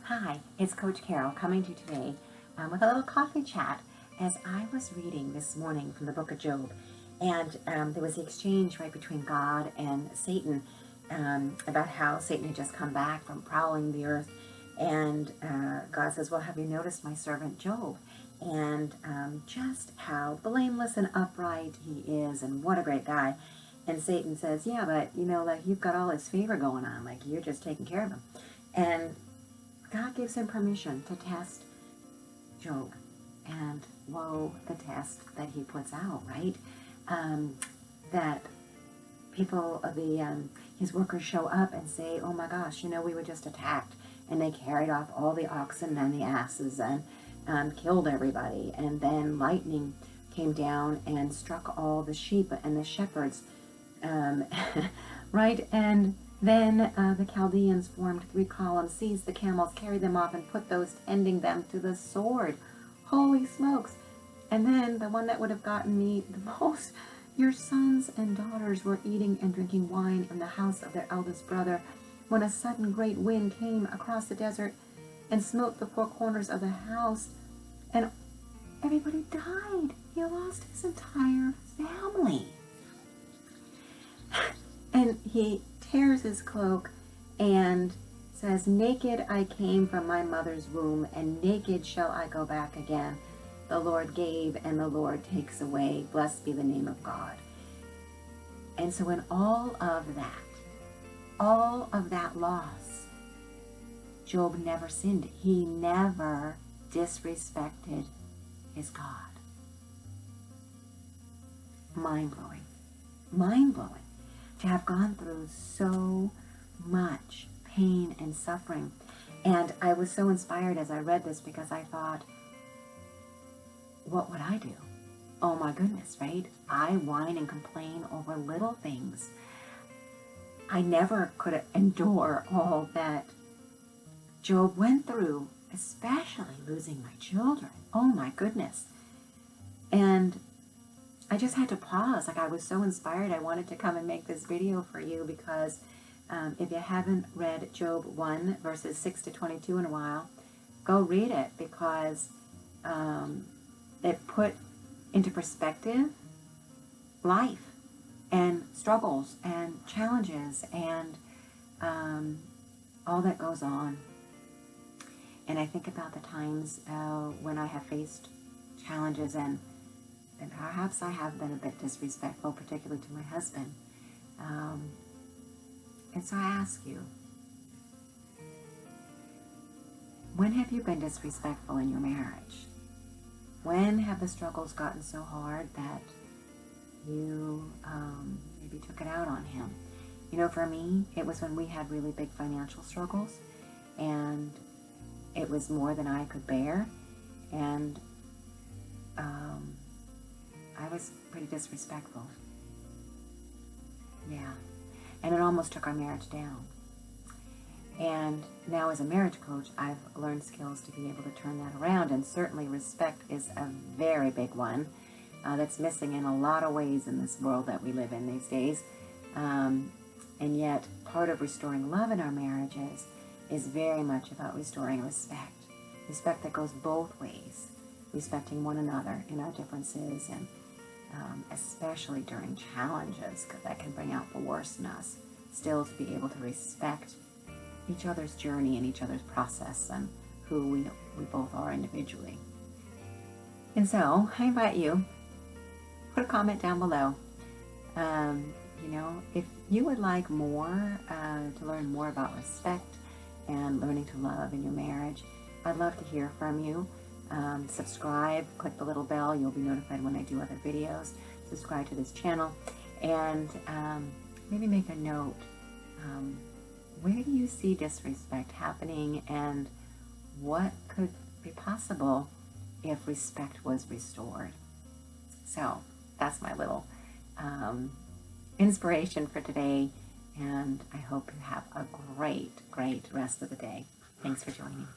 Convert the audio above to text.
Hi, it's Coach Carol coming to you today with a little coffee chat as I was reading this morning from the book of Job. And there was the exchange right between God and Satan about how Satan had just come back from prowling the earth. And God says, well, have you noticed my servant Job? And just how blameless and upright he is and what a great guy. And Satan says, yeah, but like you've got all this favor going on, like you're just taking care of him. And God gives him permission to test Job, and woe the test that he puts out, right? That people, his workers show up and say, oh my gosh, we were just attacked, and they carried off all the oxen and the asses and killed everybody, and then lightning came down and struck all the sheep and the shepherds, right? And then the Chaldeans formed 3 columns, seized the camels, carried them off, and put those tending them to the sword. Holy smokes. And then the one that would have gotten me the most, your sons and daughters were eating and drinking wine in the house of their eldest brother, when a sudden great wind came across the desert and smote the 4 corners of the house, and everybody died. He lost his entire family. And he tears his cloak and says, naked I came from my mother's womb, and naked shall I go back again. The Lord gave, and the Lord takes away. Blessed be the name of God. And so in all of that loss, Job never sinned. He never disrespected his God. Mind-blowing. Mind-blowing. To have gone through so much pain and suffering. And I was so inspired as I read this, because I thought, what would I do? Oh my goodness, right? I whine and complain over little things. I never could endure all that Job went through, especially losing my children. Oh my goodness. And I just had to pause. Like, I was so inspired. I wanted to come and make this video for you because if you haven't read Job 1 verses 6 to 22 in a while, go read it, because it put into perspective life and struggles and challenges and all that goes on. And I think about the times when I have faced challenges, and perhaps I have been a bit disrespectful, particularly to my husband. And so I ask you, when have you been disrespectful in your marriage? When have the struggles gotten so hard that you maybe took it out on him? For me, it was when we had really big financial struggles, and it was more than I could bear, and I was pretty disrespectful. Yeah. And it almost took our marriage down. And now as a marriage coach, I've learned skills to be able to turn that around. And certainly respect is a very big one that's missing in a lot of ways in this world that we live in these days. And yet part of restoring love in our marriages is very much about restoring respect. Respect that goes both ways. Respecting one another in our differences, and especially during challenges, because that can bring out the worst in us. Still to be able to respect each other's journey and each other's process and who we both are individually. And so I invite you, put a comment down below. If you would like more, to learn more about respect and learning to love in your marriage, I'd love to hear from you. Subscribe, click the little bell, you'll be notified when I do other videos. Subscribe to this channel, and maybe make a note. Where do you see disrespect happening, and what could be possible if respect was restored? So that's my little inspiration for today, and I hope you have a great rest of the day. Thanks for joining.